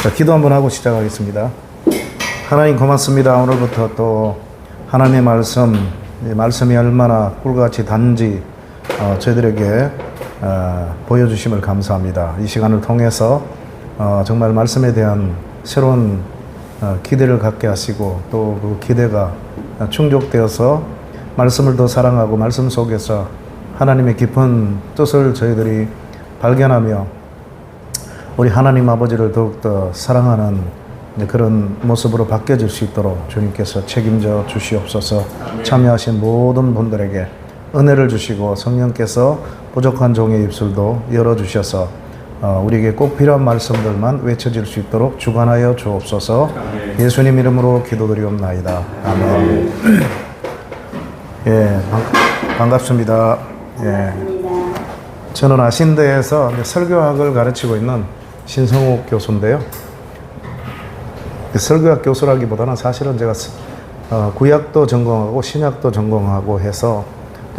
자, 기도 한번 하고 시작하겠습니다. 하나님 고맙습니다. 오늘부터 또 하나님의 말씀이 얼마나 꿀같이 단지 저희들에게 보여주심을 감사합니다. 이 시간을 통해서 정말 말씀에 대한 새로운 기대를 갖게 하시고 또 그 기대가 충족되어서 말씀을 더 사랑하고 말씀 속에서 하나님의 깊은 뜻을 저희들이 발견하며 우리 하나님 아버지를 더욱더 사랑하는 그런 모습으로 바뀌어질 수 있도록 주님께서 책임져 주시옵소서. 참여하신 모든 분들에게 은혜를 주시고 성령께서 부족한 종의 입술도 열어주셔서 우리에게 꼭 필요한 말씀들만 외쳐질 수 있도록 주관하여 주옵소서. 예수님 이름으로 기도드리옵나이다. 아멘. 예, 반갑습니다. 예, 저는 아신대에서 설교학을 가르치고 있는 신성욱 교수인데요. 설교학 교수라기보다는 사실은 제가 구약도 전공하고 신약도 전공하고 해서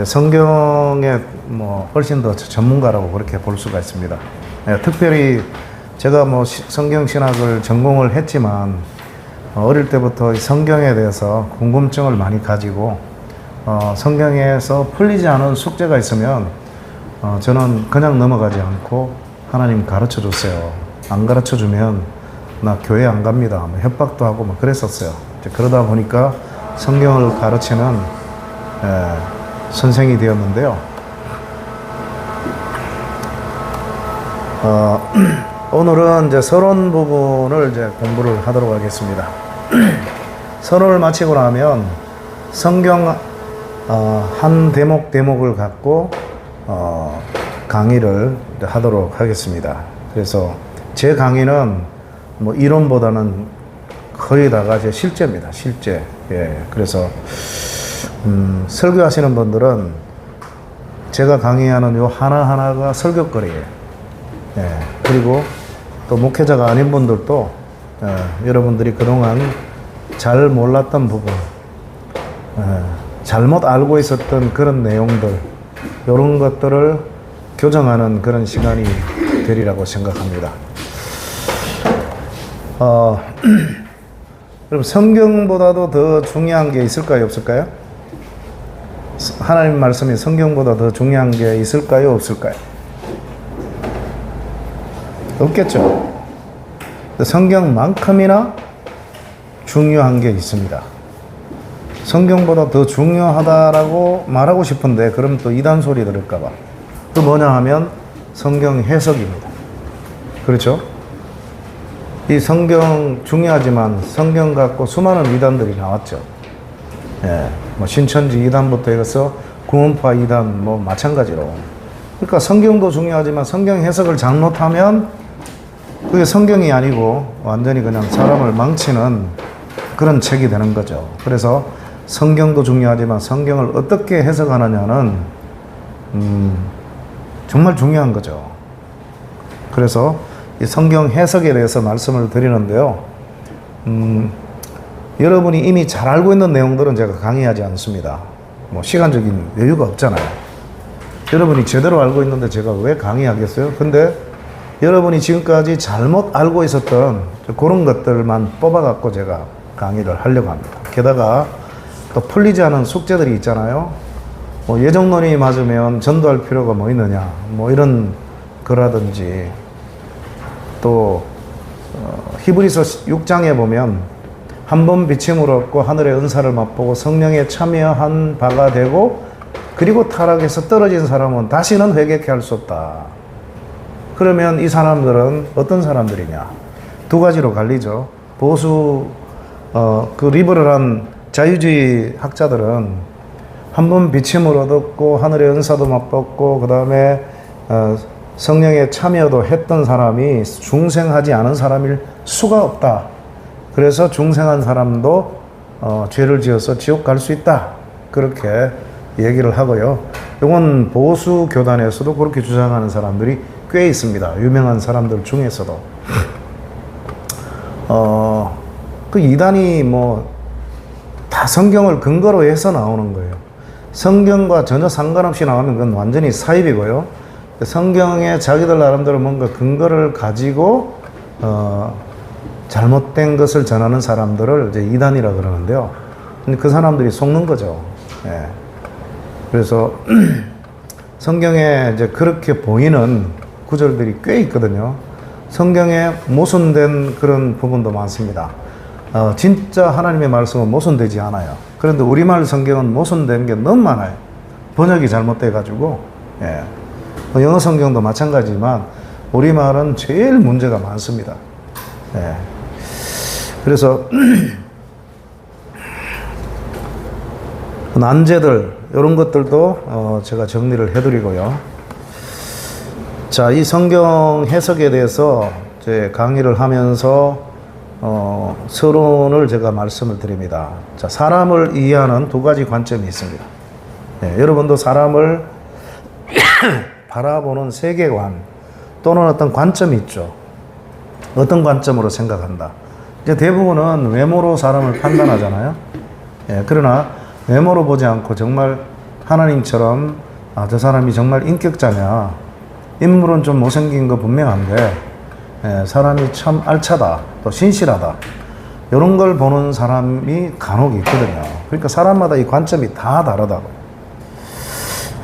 성경에 훨씬 더 전문가라고 그렇게 볼 수가 있습니다. 예, 특별히 제가 성경 신학을 전공을 했지만 어릴 때부터 성경에 대해서 궁금증을 많이 가지고 성경에서 풀리지 않은 숙제가 있으면 저는 그냥 넘어가지 않고 하나님 가르쳐 줬어요. 안 가르쳐 주면 나 교회 안 갑니다. 협박도 하고 그랬었어요. 그러다 보니까 성경을 가르치는 선생이 되었는데요. 오늘은 이제 서론 부분을 이제 공부를 하도록 하겠습니다. 서론을 마치고 나면 성경 한 대목을 갖고 강의를 하도록 하겠습니다. 그래서 제 강의는 이론보다는 거의 다가 제 실제입니다. 실제. 예. 그래서 설교하시는 분들은 제가 강의하는 요 하나하나가 설교거리예요. 예. 그리고 또 목회자가 아닌 분들도 여러분들이 그동안 잘 몰랐던 부분, 잘못 알고 있었던 그런 내용들, 이런 것들을 교정하는 그런 시간이 되리라고 생각합니다. 그럼 성경보다도 더 중요한 게 있을까요, 없을까요? 하나님 말씀이 성경보다 더 중요한 게 있을까요, 없을까요? 없겠죠. 성경만큼이나 중요한 게 있습니다. 성경보다 더 중요하다라고 말하고 싶은데 그럼 또 이단 소리 들을까봐. 그 뭐냐 하면 성경 해석입니다. 그렇죠? 이 성경 중요하지만 성경 갖고 수많은 이단들이 나왔죠. 예, 신천지 이단부터 해서 구원파 이단 마찬가지로. 그러니까 성경도 중요하지만 성경 해석을 잘못하면 그게 성경이 아니고 완전히 그냥 사람을 망치는 그런 책이 되는 거죠. 그래서 성경도 중요하지만 성경을 어떻게 해석하느냐는 정말 중요한 거죠. 그래서 이 성경 해석에 대해서 말씀을 드리는데요. 여러분이 이미 잘 알고 있는 내용들은 제가 강의하지 않습니다. 시간적인 여유가 없잖아요. 여러분이 제대로 알고 있는데 제가 왜 강의하겠어요? 근데 여러분이 지금까지 잘못 알고 있었던 그런 것들만 뽑아갖고 제가 강의를 하려고 합니다. 게다가 또 풀리지 않은 숙제들이 있잖아요. 예정론이 맞으면 전도할 필요가 있느냐, 이런 거라든지, 또 히브리서 6장에 보면 한 번 비침을 얻고 하늘의 은사를 맛보고 성령에 참여한 바가 되고 그리고 타락해서 떨어진 사람은 다시는 회개케 할 수 없다. 그러면 이 사람들은 어떤 사람들이냐? 두 가지로 갈리죠. 보수 그 리버럴한 자유주의 학자들은 한 번 비침을 얻었고 하늘의 은사도 맛봤고 그 다음에 성령에 참여도 했던 사람이 중생하지 않은 사람일 수가 없다. 그래서 중생한 사람도 죄를 지어서 지옥 갈 수 있다. 그렇게 얘기를 하고요. 이건 보수 교단에서도 그렇게 주장하는 사람들이 꽤 있습니다. 유명한 사람들 중에서도. 그 이단이 다 성경을 근거로 해서 나오는 거예요. 성경과 전혀 상관없이 나오면 그건 완전히 사입이고요. 성경에 자기들 나름대로 뭔가 근거를 가지고 잘못된 것을 전하는 사람들을 이제 이단이라 그러는데요. 근데 그 사람들이 속는 거죠. 예. 그래서 성경에 이제 그렇게 보이는 구절들이 꽤 있거든요. 성경에 모순된 그런 부분도 많습니다. 진짜 하나님의 말씀은 모순되지 않아요. 그런데 우리말 성경은 모순된 게 너무 많아요. 번역이 잘못돼가지고. 예. 영어 성경도 마찬가지지만 우리말은 제일 문제가 많습니다. 예. 그래서 난제들 이런 것들도 제가 정리를 해드리고요. 자, 이 성경 해석에 대해서 제 강의를 하면서 서론을 제가 말씀을 드립니다. 자, 사람을 이해하는 두 가지 관점이 있습니다. 네, 여러분도 사람을 바라보는 세계관 또는 어떤 관점이 있죠. 어떤 관점으로 생각한다. 이제 대부분은 외모로 사람을 판단하잖아요. 예, 그러나 외모로 보지 않고 정말 하나님처럼 저 사람이 정말 인격자냐, 인물은 좀 못생긴 거 분명한데 사람이 참 알차다, 또 신실하다, 이런 걸 보는 사람이 간혹 있거든요. 그러니까 사람마다 이 관점이 다 다르다고.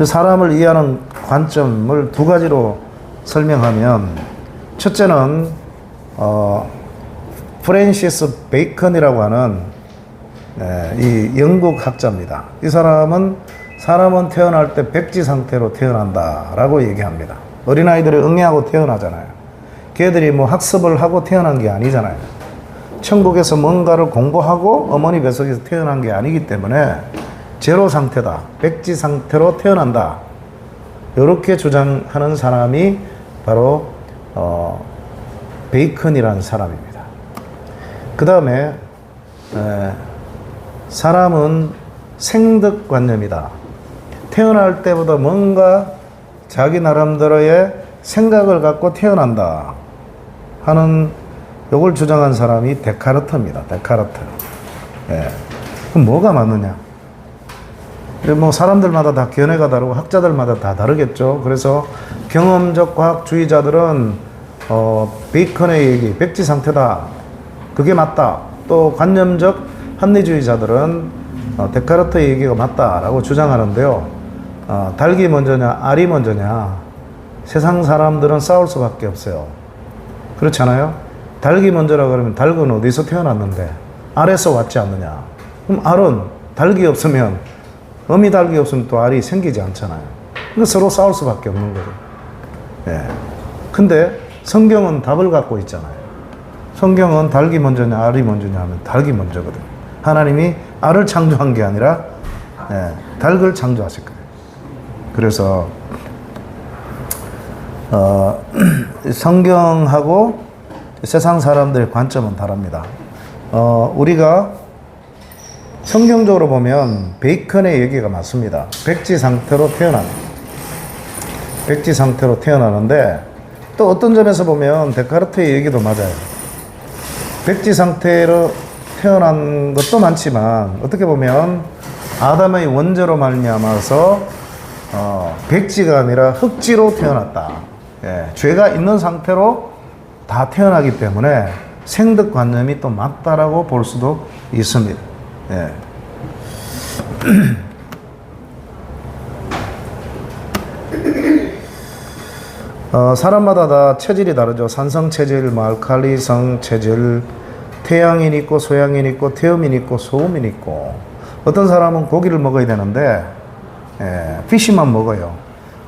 사람을 이해하는 관점을 두 가지로 설명하면, 첫째는 프랜시스 베이컨이라고 하는 이 영국 학자입니다. 이 사람은 태어날 때 백지 상태로 태어난다라고 얘기합니다. 어린아이들이 응애하고 태어나잖아요. 걔들이 뭐 학습을 하고 태어난 게 아니잖아요. 천국에서 뭔가를 공부하고 어머니 뱃속에서 태어난 게 아니기 때문에 제로 상태다, 백지 상태로 태어난다, 이렇게 주장하는 사람이 바로 베이컨이라는 사람입니다. 그 다음에 사람은 생득관념이다. 태어날 때보다 뭔가 자기 나름대로의 생각을 갖고 태어난다 하는, 요걸 주장한 사람이 데카르트입니다. 데카르트. 예. 그럼 뭐가 맞느냐? 뭐 사람들마다 다 견해가 다르고 학자들마다 다 다르겠죠. 그래서 경험적 과학주의자들은 베이컨의 얘기, 백지 상태다, 그게 맞다. 또 관념적 합리주의자들은 데카르트의 얘기가 맞다라고 주장하는데요. 닭이 먼저냐 알이 먼저냐, 세상 사람들은 싸울 수밖에 없어요. 그렇잖아요. 닭이 먼저라 그러면 닭은 어디서 태어났는데 알에서 왔지 않느냐. 그럼 알은 닭이 없으면, 어미 닭이 없으면 또 알이 생기지 않잖아요. 그러니까 서로 싸울 수밖에 없는 거죠. 예. 근데 성경은 답을 갖고 있잖아요. 성경은 닭이 먼저냐 알이 먼저냐 하면 닭이 먼저거든요. 하나님이 알을 창조한 게 아니라 닭을 창조하실 거예요. 그래서 성경하고 세상 사람들의 관점은 다릅니다. 우리가 성경적으로 보면 베이컨의 얘기가 맞습니다. 백지 상태로 태어나는데, 또 어떤 점에서 보면 데카르트의 얘기도 맞아요. 백지 상태로 태어난 것도 많지만 어떻게 보면 아담의 원죄로 말미암아서 백지가 아니라 흙지로 태어났다. 예, 죄가 있는 상태로 다 태어나기 때문에 생득관념이 또 맞다라고 볼 수도 있습니다. 예. 사람마다 다 체질이 다르죠. 산성 체질, 뭐 알칼리성 체질, 태양인 있고 소양인 있고 태음인 있고 소음인 있고, 어떤 사람은 고기를 먹어야 되는데 피쉬만 먹어요.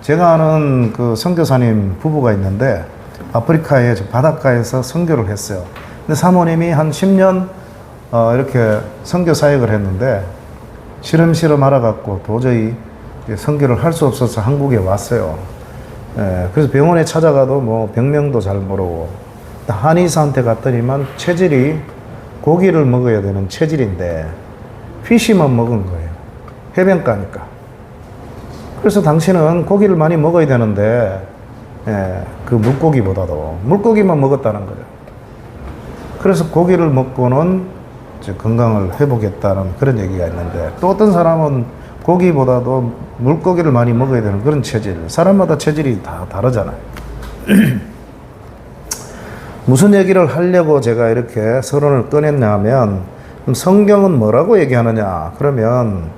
제가 아는 그 선교사님 부부가 있는데 아프리카의 바닷가에서 선교를 했어요. 근데 사모님이 한 10년 이렇게 선교 사역을 했는데 시름시름 알아갖고 도저히 선교를 할 수 없어서 한국에 왔어요. 그래서 병원에 찾아가도 뭐 병명도 잘 모르고, 한의사한테 갔더니만 체질이 고기를 먹어야 되는 체질인데 피쉬만 먹은 거예요. 해변가니까. 그래서 당신은 고기를 많이 먹어야 되는데 그 물고기만 먹었다는 거죠. 그래서 고기를 먹고는 건강을 회복했다는 그런 얘기가 있는데, 또 어떤 사람은 고기보다도 물고기를 많이 먹어야 되는 그런 체질, 사람마다 체질이 다 다르잖아요. 무슨 얘기를 하려고 제가 이렇게 서론을 꺼냈냐면, 그럼 성경은 뭐라고 얘기하느냐? 그러면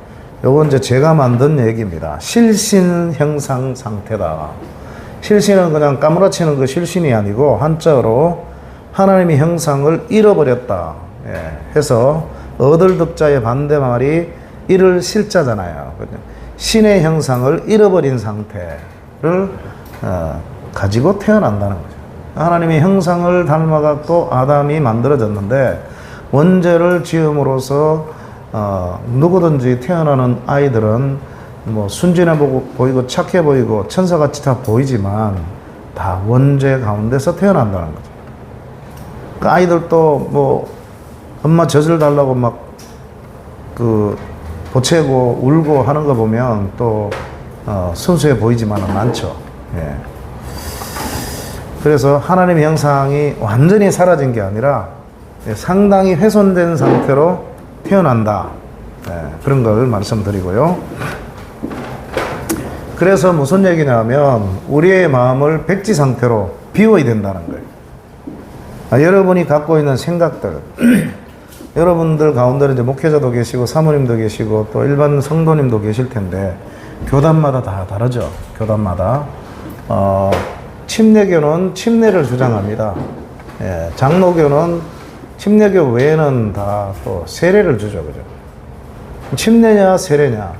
요건 이제 제가 만든 얘기입니다. 실신 형상 상태다. 실신은 그냥 까무라치는 그 실신이 아니고 한자어로 하나님의 형상을 잃어버렸다. 해서 얻을 득자의 반대말이 잃을 실자잖아요. 신의 형상을 잃어버린 상태를 가지고 태어난다는 거죠. 하나님의 형상을 닮아갖고 아담이 만들어졌는데 원죄를 지음으로써 누구든지 태어나는 아이들은 뭐 순진해 보이고 착해 보이고 천사같이 다 보이지만 다 원죄 가운데서 태어난다는 거죠. 그 아이들도 뭐 엄마 젖을 달라고 막 보채고 울고 하는 거 보면 또 순수해 보이지만은 않죠. 예. 그래서 하나님의 형상이 완전히 사라진 게 아니라 상당히 훼손된 상태로 태어난다. 그런 걸 말씀드리고요. 그래서 무슨 얘기냐면 우리의 마음을 백지 상태로 비워야 된다는 거예요. 여러분이 갖고 있는 생각들 여러분들 가운데 이제 목회자도 계시고 사모님도 계시고 또 일반 성도님도 계실 텐데 교단마다 다 다르죠. 교단마다 침례교는 침례를 주장합니다. 장로교는 침례교 외에는 다 또 세례를 주죠. 그죠? 침례냐 세례냐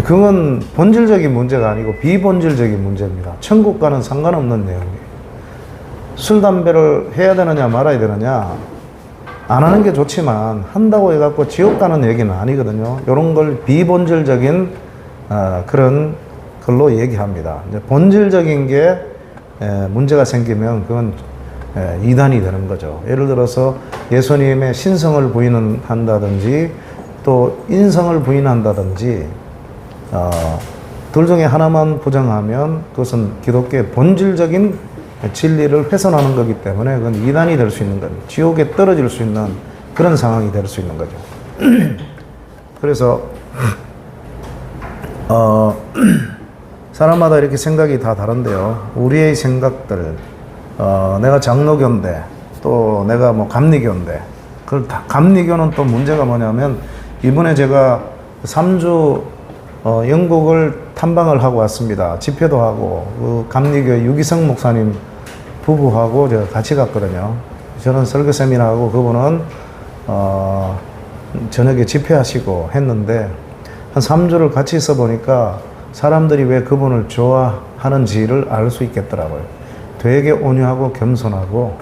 그건 본질적인 문제가 아니고 비본질적인 문제입니다. 천국과는 상관없는 내용이에요. 술, 담배를 해야 되느냐 말아야 되느냐 안 하는 게 좋지만 한다고 해갖고 지옥 가는 얘기는 아니거든요. 이런 걸 비본질적인 그런 걸로 얘기합니다. 이제 본질적인 게 문제가 생기면 그건 이단이 되는 거죠. 예를 들어서 예수님의 신성을 부인한다든지 또 인성을 부인한다든지 둘 중에 하나만 부정하면 그것은 기독교의 본질적인 진리를 훼손하는 거기 때문에 그건 이단이 될 수 있는 겁니다. 지옥에 떨어질 수 있는 그런 상황이 될 수 있는 거죠. 그래서 사람마다 이렇게 생각이 다 다른데요. 우리의 생각들 내가 장로교인데 또 내가 뭐 감리교인데 그걸 다 감리교는 또 문제가 뭐냐면 이번에 제가 3주 영국을 탐방을 하고 왔습니다. 집회도 하고 그 감리교의 유기성 목사님 부부하고 제가 같이 갔거든요. 저는 설교 세미나하고 그분은 저녁에 집회하시고 했는데 한 3주를 같이 있어 보니까 사람들이 왜 그분을 좋아하는지를 알 수 있겠더라고요. 되게 온유하고 겸손하고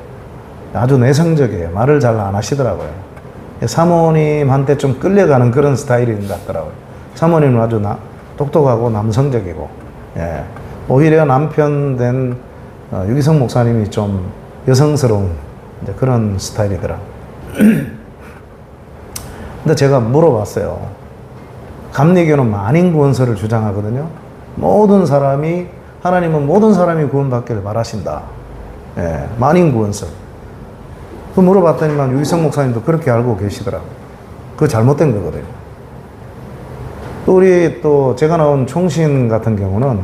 아주 내성적이에요. 말을 잘 안 하시더라고요. 사모님한테 좀 끌려가는 그런 스타일인 것 같더라고요. 사모님은 아주 똑똑하고 남성적이고, 오히려 남편 된 유기성 목사님이 좀 여성스러운 그런 스타일이더라. 근데 제가 물어봤어요. 감리교는 만인구원설을 주장하거든요. 하나님은 모든 사람이 구원받기를 바라신다. 만인구원설. 그 물어봤더니만 유기성 목사님도 그렇게 알고 계시더라고요. 그거 잘못된 거거든요. 우리 또 제가 나온 총신 같은 경우는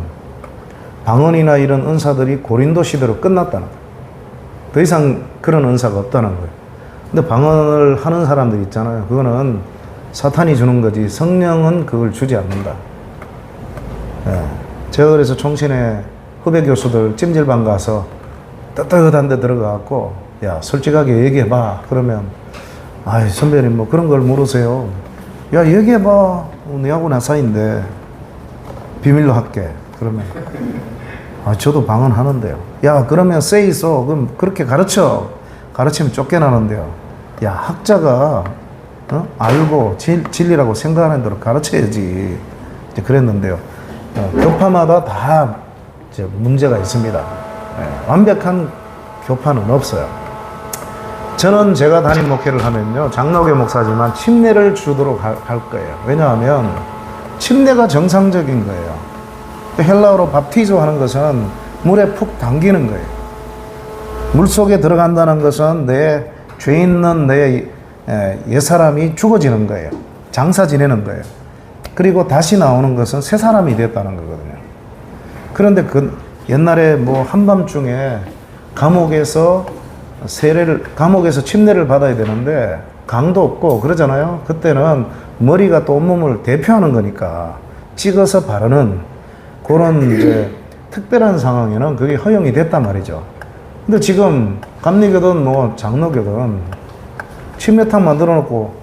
방언이나 이런 은사들이 고린도 시대로 끝났다는 거예요. 더 이상 그런 은사가 없다는 거예요. 근데 방언을 하는 사람들 있잖아요. 그거는 사탄이 주는 거지 성령은 그걸 주지 않는다. 제가 그래서 총신에 후배 교수들 찜질방 가서 뜨뜻한 데 들어가갖고 야 솔직하게 얘기해봐. 그러면 아이 선배님 뭐 그런 걸 물으세요. 야 얘기해봐. 내하고 나 사이인데 비밀로 할게. 그러면 저도 방언하는데요. 야 그러면 say so. 그럼 그렇게 가르치면 쫓겨나는데요. 야 학자가 알고 진리라고 생각하는 대로 가르쳐야지. 이제 그랬는데요. 교파마다 다 이제 문제가 있습니다. 완벽한 교파는 없어요. 저는 제가 담임 목회를 하면요. 장로교 목사지만 침례를 주도록 할 거예요. 왜냐하면 침례가 정상적인 거예요. 헬라어로 밥티조 하는 것은 물에 푹 담기는 거예요. 물 속에 들어간다는 것은 내 죄 있는 내 옛사람이 죽어지는 거예요. 장사 지내는 거예요. 그리고 다시 나오는 것은 새 사람이 됐다는 거거든요. 그런데 그 옛날에 뭐 한밤중에 감옥에서 감옥에서 침례를 받아야 되는데 강도 없고 그러잖아요. 그때는 머리가 또 온몸을 대표하는 거니까 찍어서 바르는 그런 이제 특별한 상황에는 그게 허용이 됐단 말이죠. 근데 지금 감리교든 뭐 장로교든 침례탕 만들어 놓고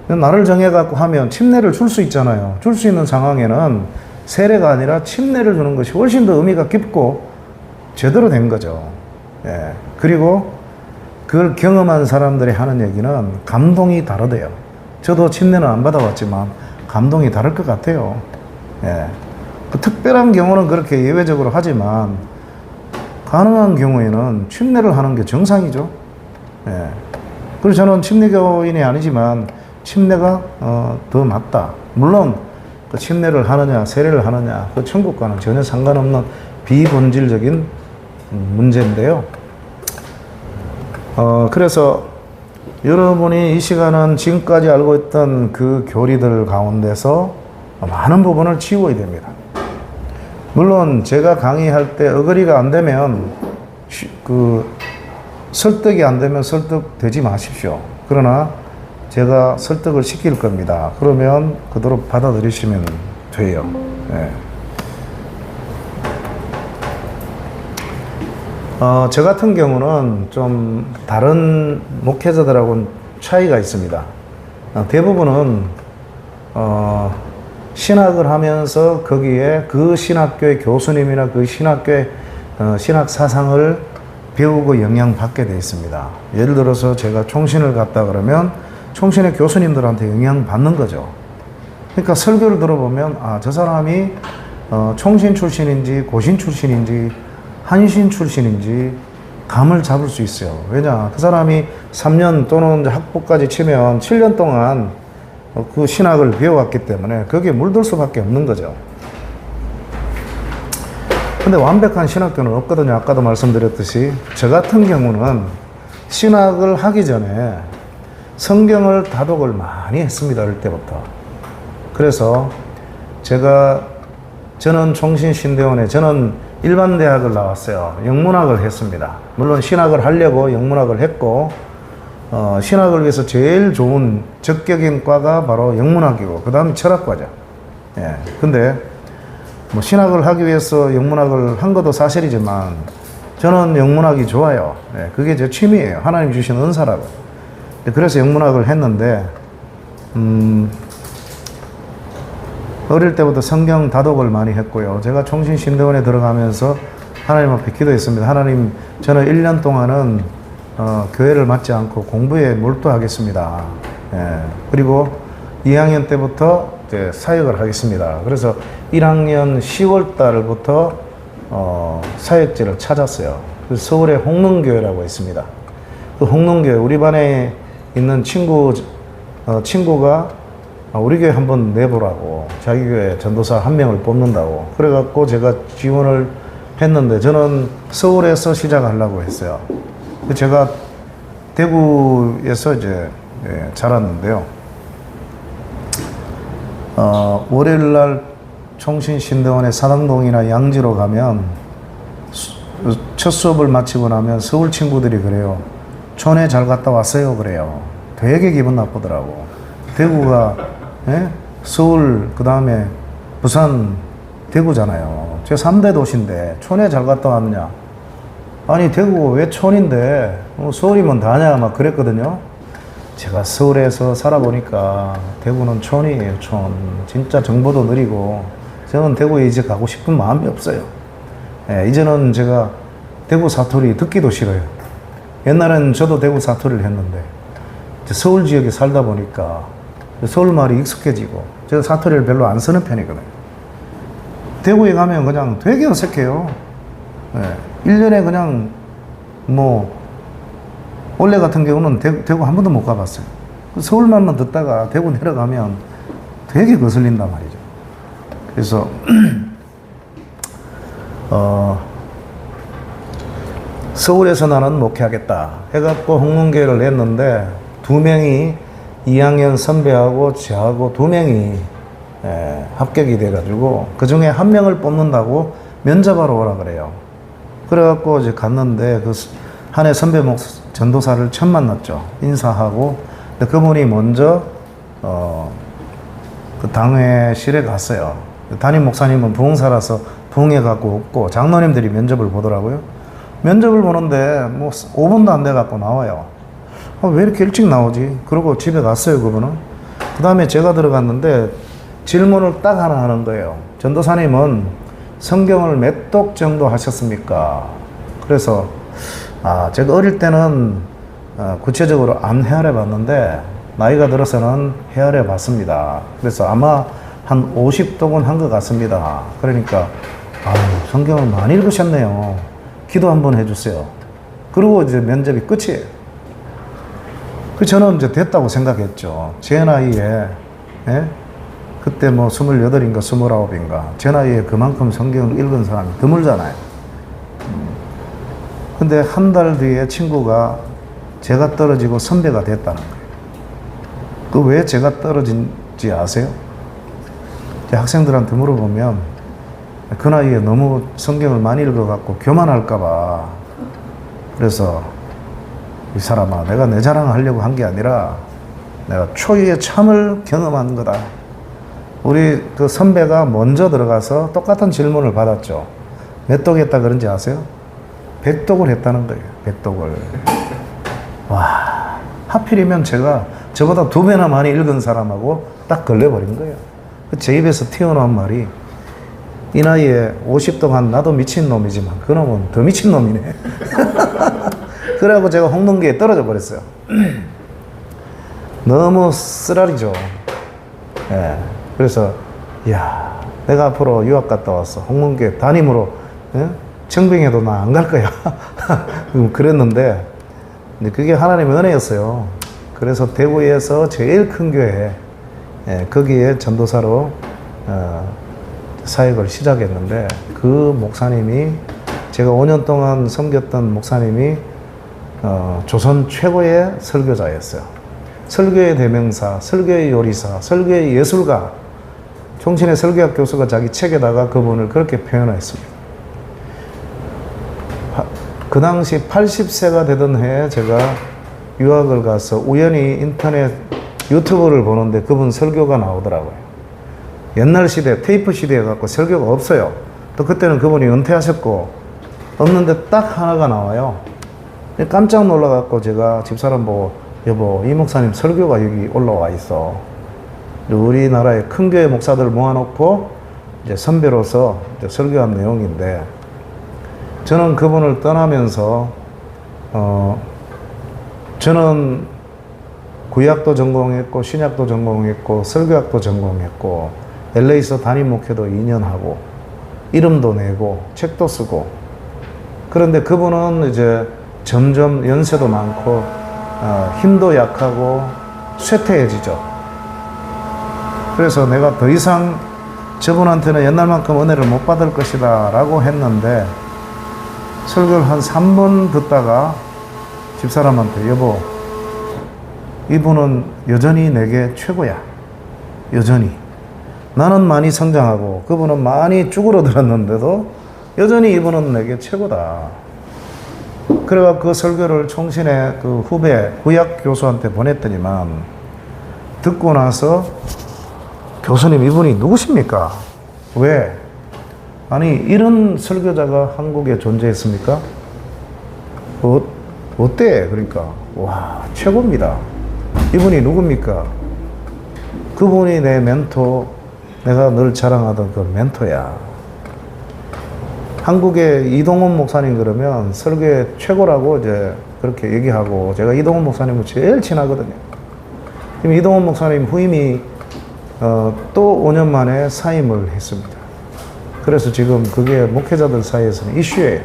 날을 정해갖고 하면 침례를 줄 수 있잖아요. 줄 수 있는 상황에는 세례가 아니라 침례를 주는 것이 훨씬 더 의미가 깊고 제대로 된 거죠. 예. 그리고 그걸 경험한 사람들이 하는 얘기는 감동이 다르대요. 저도 침례는 안 받아봤지만 감동이 다를 것 같아요. 예. 그 특별한 경우는 그렇게 예외적으로 하지만 가능한 경우에는 침례를 하는 게 정상이죠. 예. 그래서 저는 침례교인이 아니지만 침례가 더 맞다. 물론 그 침례를 하느냐 세례를 하느냐 그 천국과는 전혀 상관없는 비본질적인 문제인데요. 그래서 여러분이 이 시간은 지금까지 알고 있던 그 교리들 가운데서 많은 부분을 지워야 됩니다. 물론 제가 강의할 때 어거리가 안 되면 설득이 안 되면 설득되지 마십시오. 그러나 제가 설득을 시킬 겁니다. 그러면 그대로 받아들이시면 돼요. 네. 저 같은 경우는 좀 다른 목회자들하고는 차이가 있습니다. 대부분은 신학을 하면서 거기에 그 신학교의 교수님이나 그 신학교의 신학 사상을 배우고 영향받게 되어 있습니다. 예를 들어서 제가 총신을 갔다 그러면 총신의 교수님들한테 영향받는 거죠. 그러니까 설교를 들어보면 저 사람이 총신 출신인지 고신 출신인지 한신 출신인지 감을 잡을 수 있어요. 왜냐? 그 사람이 3년 또는 학부까지 치면 7년 동안 그 신학을 배워왔기 때문에 거기에 물들 수밖에 없는 거죠. 근데 완벽한 신학교는 없거든요. 아까도 말씀드렸듯이 저 같은 경우는 신학을 하기 전에 성경을 다독을 많이 했습니다. 어릴 때부터. 그래서 저는 총신신대원에 저는 일반 대학을 나왔어요. 영문학을 했습니다. 물론 신학을 하려고 영문학을 했고 신학을 위해서 제일 좋은 적격인 과가 바로 영문학이고 그 다음에 철학과죠. 예. 근데 뭐 신학을 하기 위해서 영문학을 한 것도 사실이지만 저는 영문학이 좋아요. 예. 그게 제 취미예요. 하나님 주신 은사라고. 그래서 영문학을 했는데 어릴 때부터 성경 다독을 많이 했고요. 제가 총신신대원에 들어가면서 하나님 앞에 기도했습니다. 하나님, 저는 1년 동안은 교회를 맡지 않고 공부에 몰두하겠습니다. 예. 그리고 2학년 때부터 이제 사역을 하겠습니다. 그래서 1학년 10월 달부터 사역지를 찾았어요. 서울에 홍릉교회라고 있습니다. 그 홍릉교회 우리 반에 있는 친구가 우리 교회 한번 내보라고 자기 교회 전도사 한 명을 뽑는다고 그래갖고 제가 지원을 했는데 저는 서울에서 시작하려고 했어요. 제가 대구에서 이제 자랐는데요. 월요일날 총신신대원의 사당동이나 양지로 가면 첫 수업을 마치고 나면 서울 친구들이 그래요. 촌에 잘 갔다 왔어요 그래요. 되게 기분 나쁘더라고. 대구가 서울 그 다음에 부산 대구잖아요. 제 3대 도시인데 촌에 잘 갔다 왔느냐. 아니 대구가 왜 촌인데 서울이면 다냐 막 그랬거든요. 제가 서울에서 살아보니까 대구는 촌이에요. 촌. 진짜 정보도 느리고 저는 대구에 이제 가고 싶은 마음이 없어요. 이제는 제가 대구 사투리 듣기도 싫어요. 옛날엔 저도 대구 사투리를 했는데 서울 지역에 살다 보니까 서울말이 익숙해지고 제가 사투리를 별로 안 쓰는 편이거든요. 대구에 가면 그냥 되게 어색해요. 1년에 그냥 원래 같은 경우는 대구 한 번도 못 가봤어요. 서울말만 듣다가 대구 내려가면 되게 거슬린단 말이죠. 그래서 서울에서 나는 목회하겠다 해갖고 홍문교회를 냈는데 2명이 2학년 선배하고 저하고 2명이 합격이 돼가지고 그 중에 1명을 뽑는다고 면접하러 오라 그래요. 그래갖고 이제 갔는데 그 한 해 선배 전도사를 처음 만났죠. 인사하고. 근데 그분이 먼저 그 당회실에 갔어요. 담임 목사님은 부흥사라서 부흥회 갖고 없고 장로님들이 면접을 보더라고요. 면접을 보는데 뭐 5분도 안 돼 갖고 나와요. 왜 이렇게 일찍 나오지? 그러고 집에 갔어요, 그분은. 그 다음에 제가 들어갔는데 질문을 딱 하나 하는 거예요. 전도사님은 성경을 몇 독 정도 하셨습니까? 그래서 제가 어릴 때는 구체적으로 안 헤아려 봤는데 나이가 들어서는 헤아려 봤습니다. 그래서 아마 한 50독은 한 것 같습니다. 그러니까 성경을 많이 읽으셨네요. 기도 한번 해주세요. 그리고 이제 면접이 끝이에요. 저는 이제 됐다고 생각했죠. 제 나이에, 예? 그때 뭐 28인가 29인가, 제 나이에 그만큼 성경을 읽은 사람이 드물잖아요. 근데 한 달 뒤에 친구가 제가 떨어지고 선배가 됐다는 거예요. 그 왜 제가 떨어진지 아세요? 제 학생들한테 물어보면 그 나이에 너무 성경을 많이 읽어갖고 교만할까봐, 그래서 이 사람아, 내가 내 자랑하려고 한 게 아니라 내가 초유의 참을 경험한 거다. 우리 그 선배가 먼저 들어가서 똑같은 질문을 받았죠. 몇 독 했다 그런지 아세요? 100독을 했다는 거예요. 100독을. 와, 하필이면 제가 저보다 2배나 많이 읽은 사람하고 딱 걸려버린 거예요. 제 입에서 튀어나온 말이, 이 나이에 50독 한 나도 미친놈이지만 그놈은 더 미친놈이네. 그래갖고 제가 홍동기에 떨어져 버렸어요. 너무 쓰라리죠. 예. 그래서, 야, 내가 앞으로 유학 갔다 왔어. 홍문교회 담임으로, 예? 청빙해도 나 안 갈 거야. 그랬는데, 근데 그게 하나님의 은혜였어요. 그래서 대구에서 제일 큰 교회, 예, 거기에 전도사로 사역을 시작했는데, 그 목사님이, 제가 5년 동안 섬겼던 목사님이 조선 최고의 설교자였어요. 설교의 대명사, 설교의 요리사, 설교의 예술가, 종신의 설교학 교수가 자기 책에다가 그분을 그렇게 표현했습니다. 그 당시 80세가 되던 해에 제가 유학을 가서 우연히 인터넷 유튜브를 보는데 그분 설교가 나오더라고요. 옛날 시대, 테이프 시대에 갖고 설교가 없어요. 또 그때는 그분이 은퇴하셨고, 없는데 딱 하나가 나와요. 깜짝 놀라갖고 제가 집사람 보고, 여보, 이 목사님 설교가 여기 올라와 있어. 우리나라의 큰 교회 목사들 모아놓고 이제 선배로서 이제 설교한 내용인데, 저는 그분을 떠나면서 저는 구약도 전공했고 신약도 전공했고 설교학도 전공했고 LA에서 담임 목회도 2년 하고 이름도 내고 책도 쓰고, 그런데 그분은 이제 점점 연세도 많고 힘도 약하고 쇠퇴해지죠. 그래서 내가 더 이상 저분한테는 옛날만큼 은혜를 못 받을 것이다 라고 했는데, 설교를 한 3번 듣다가 집사람한테, 여보, 이분은 여전히 내게 최고야. 여전히. 나는 많이 성장하고 그분은 많이 쭈그러들었는데도 여전히 이분은 내게 최고다. 그래가 그 설교를 총신의 그 후배 구약 교수한테 보냈더니만, 듣고 나서, 교수님, 이분이 누구십니까? 왜? 아니, 이런 설교자가 한국에 존재했습니까? 어때? 그러니까, 와, 최고입니다. 이분이 누굽니까? 그분이 내 멘토, 내가 늘 자랑하던 그 멘토야. 한국의 이동훈 목사님 그러면 설교의 최고라고 이제 그렇게 얘기하고, 제가 이동훈 목사님은 제일 친하거든요. 지금 이동훈 목사님 후임이 또 5년 만에 사임을 했습니다. 그래서 지금 그게 목회자들 사이에서는 이슈예요.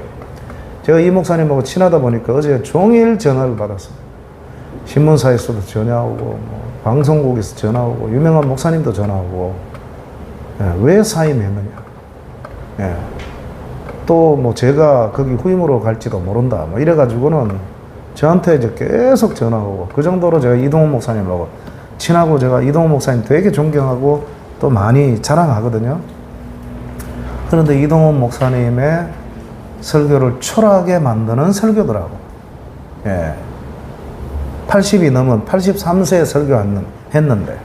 제가 이 목사님하고 친하다 보니까 어제 종일 전화를 받았어요. 신문사에서도 전화 오고, 뭐 방송국에서 전화 오고, 유명한 목사님도 전화 오고, 예, 왜 사임했느냐. 예. 또 뭐 제가 거기 후임으로 갈지도 모른다. 뭐 이래가지고는 저한테 이제 계속 전화 오고, 그 정도로 제가 이동훈 목사님하고 친하고, 제가 이동훈 목사님 되게 존경하고 또 많이 자랑하거든요. 그런데 이동훈 목사님의 설교를 초라하게 만드는 설교더라고. 예. 80이 넘은 83세에 설교했는데.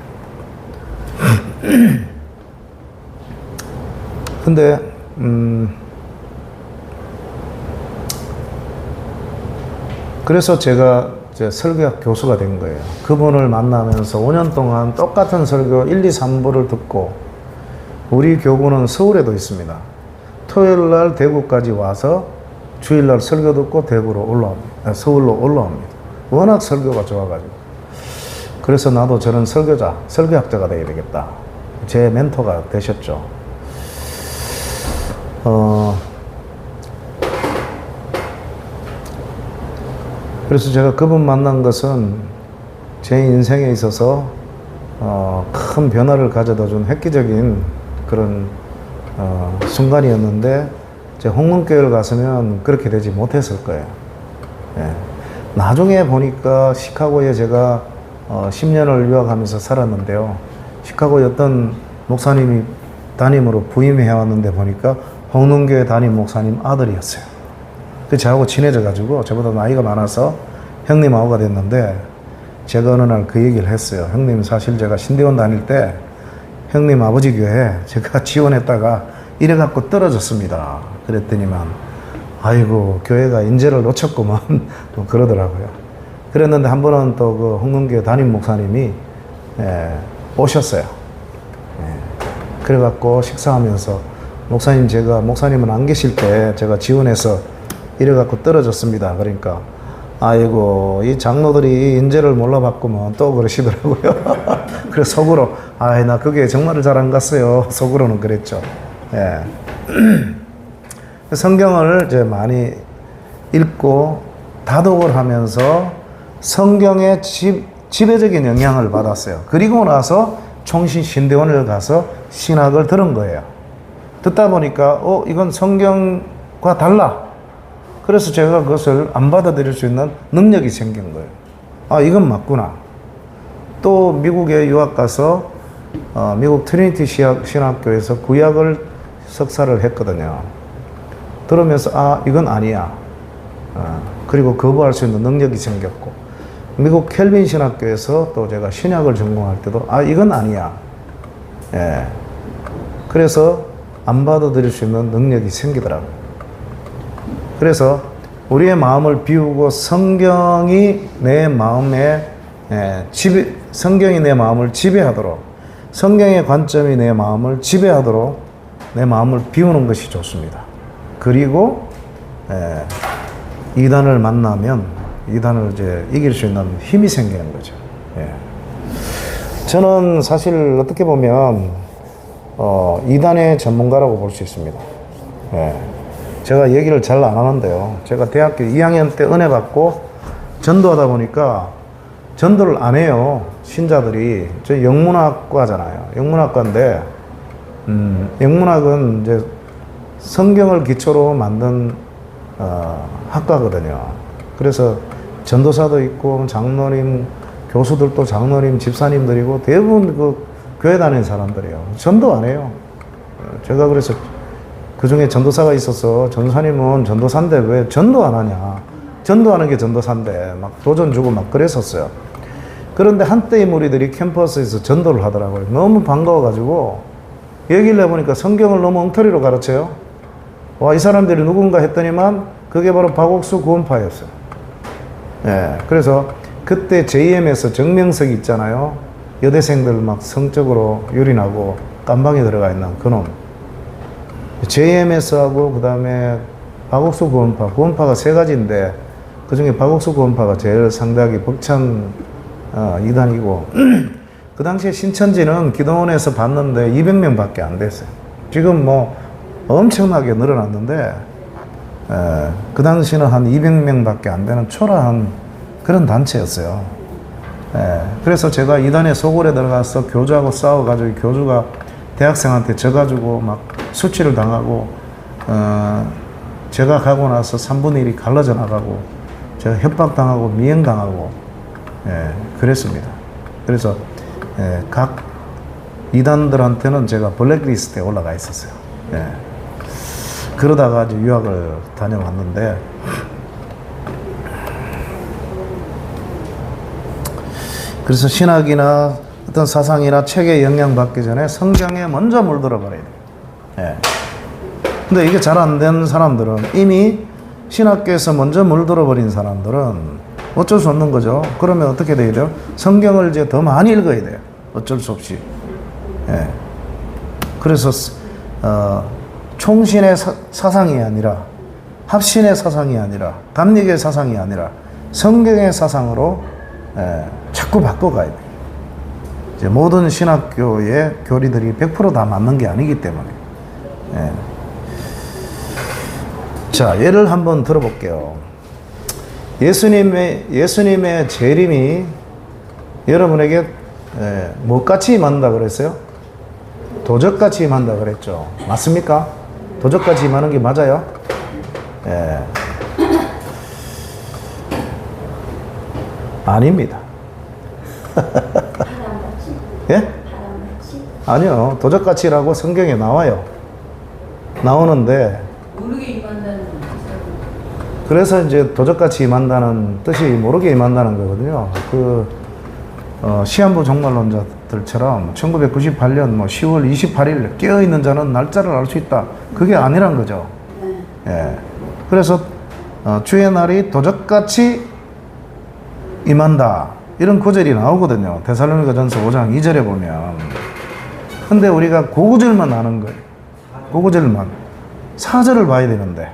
근데, 그래서 제가 이제 설교학 교수가 된 거예요. 그분을 만나면서 5년 동안 똑같은 설교 1, 2, 3부를 듣고, 우리 교구는 서울에도 있습니다. 토요일 날 대구까지 와서 주일 날 설교 듣고 서울로 올라옵니다. 워낙 설교가 좋아가지고. 그래서 나도 저런 설교학자가 되어야 되겠다. 제 멘토가 되셨죠. 그래서 제가 그분 만난 것은 제 인생에 있어서 큰 변화를 가져다 준 획기적인 그런 순간이었는데, 제 홍문교회를 갔으면 그렇게 되지 못했을 거예요. 예. 나중에 보니까 시카고에 제가 10년을 유학하면서 살았는데요. 시카고에 어떤 목사님이 담임으로 부임해 왔는데 보니까 홍문교회 담임 목사님 아들이었어요. 그 저하고 친해져가지고 저보다 나이가 많아서 형님하고가 됐는데, 제가 어느 날 그 얘기를 했어요. 형님, 사실 제가 신대원 다닐 때 형님 아버지 교회 제가 지원했다가 이래갖고 떨어졌습니다. 그랬더니만, 아이고, 교회가 인재를 놓쳤구만. 또 그러더라고요. 그랬는데 한 번은 또 그 홍문교회 담임 목사님이 오셨어요. 그래갖고 식사하면서, 목사님, 제가 목사님은 안 계실 때 제가 지원해서 이래갖고 떨어졌습니다. 그러니까, 아이고, 이 장로들이 인재를 몰라봤구먼 또 그러시더라고요. 그래서 속으로, 나 그게 정말 잘 안 갔어요. 속으로는 그랬죠. 예. 성경을 이제 많이 읽고 다독을 하면서 성경의 지배적인 영향을 받았어요. 그리고 나서 총신 신대원을 가서 신학을 들은 거예요. 듣다 보니까, 이건 성경과 달라. 그래서 제가 그것을 안 받아들일 수 있는 능력이 생긴 거예요. 이건 맞구나. 또 미국에 유학 가서 미국 트리니티 신학교에서 구약을 석사를 했거든요. 들으면서 이건 아니야. 그리고 거부할 수 있는 능력이 생겼고, 미국 켈빈 신학교에서 또 제가 신약을 전공할 때도 이건 아니야. 예. 그래서 안 받아들일 수 있는 능력이 생기더라고요. 그래서 우리의 마음을 비우고 성경이 내 마음을 지배하도록, 성경의 관점이 내 마음을 지배하도록 내 마음을 비우는 것이 좋습니다. 그리고 이단을 만나면 이단을 이제 이길 수 있는 힘이 생기는 거죠. 저는 사실 어떻게 보면 이단의 전문가라고 볼 수 있습니다. 제가 얘기를 잘 안 하는데요. 제가 대학교 2학년 때 은혜 받고 전도하다 보니까 전도를 안 해요. 신자들이. 저 영문학과잖아요. 영문학과인데, 영문학은 이제 성경을 기초로 만든 학과거든요. 그래서 전도사도 있고 장로님, 교수들도 장로님, 집사님들이고 대부분 그 교회 다니는 사람들이에요. 전도 안 해요. 제가 그래서 그 중에 전도사가 있어서, 전도사님은 전도사인데 왜 전도 안 하냐. 전도하는 게 전도사인데 막 도전 주고 막 그랬었어요. 그런데 한때의 무리들이 캠퍼스에서 전도를 하더라고요. 너무 반가워가지고 얘기를 해보니까 성경을 너무 엉터리로 가르쳐요. 이 사람들이 누군가 했더니만 그게 바로 박옥수 구원파였어요. 그래서 그때 JM에서 정명석이 있잖아요. 여대생들 막 성적으로 유린하고 깜방에 들어가 있는 그놈. JMS하고 그 다음에 박옥수 구원파가 세 가지인데, 그 중에 박옥수 구원파가 제일 상대하기 벅찬 이단이고, 그 당시에 신천지는 기도원에서 봤는데 200명 밖에 안 됐어요. 지금 뭐 엄청나게 늘어났는데, 그 당시는 한 200명 밖에 안 되는 초라한 그런 단체였어요. 그래서 제가 이단의 소굴에 들어가서 교주하고 싸워가지고 교주가 대학생한테 져가지고 막 수치를 당하고, 제가 가고 나서 3분의 1이 갈라져 나가고, 제가 협박당하고 미행당하고, 그랬습니다. 그래서 각 이단들한테는 제가 블랙리스트에 올라가 있었어요. 그러다가 이제 유학을 다녀왔는데, 그래서 신학이나 어떤 사상이나 책에 영향받기 전에 성경에 먼저 물들어 버려야 돼요. 예. 근데 이게 잘 안 된 사람들은, 이미 신학교에서 먼저 물들어 버린 사람들은 어쩔 수 없는 거죠. 그러면 어떻게 돼야 돼요? 성경을 이제 더 많이 읽어야 돼요. 어쩔 수 없이. 예. 그래서 총신의 사상이 아니라, 합신의 사상이 아니라, 담력의 사상이 아니라 성경의 사상으로 자꾸 바꿔가야 돼요. 이제 모든 신학교의 교리들이 100% 다 맞는 게 아니기 때문에. 예. 자, 예를 한번 들어볼게요. 예수님의 재림이 여러분에게 뭐같이 임한다 그랬어요? 도적같이 임한다 그랬죠. 맞습니까? 도적같이 임하는 게 맞아요? 예. 아닙니다. 예? 아니요. 도적같이라고 성경에 나와요. 나오는데, 모르게 임한다는 그래서 이제 도적같이 임한다는 뜻이 모르게 임한다는 거거든요. 시한부 종말론자들처럼 1998년 10월 28일 깨어있는 자는 날짜를 알 수 있다. 그게 아니란 거죠. 예. 그래서 주의 날이 도적같이 임한다. 이런 구절이 나오거든요. 데살로니가전서 5장 2절에 보면. 근데 우리가 그 구절만 아는 거예요. 그 구절만. 4절을 봐야 되는데.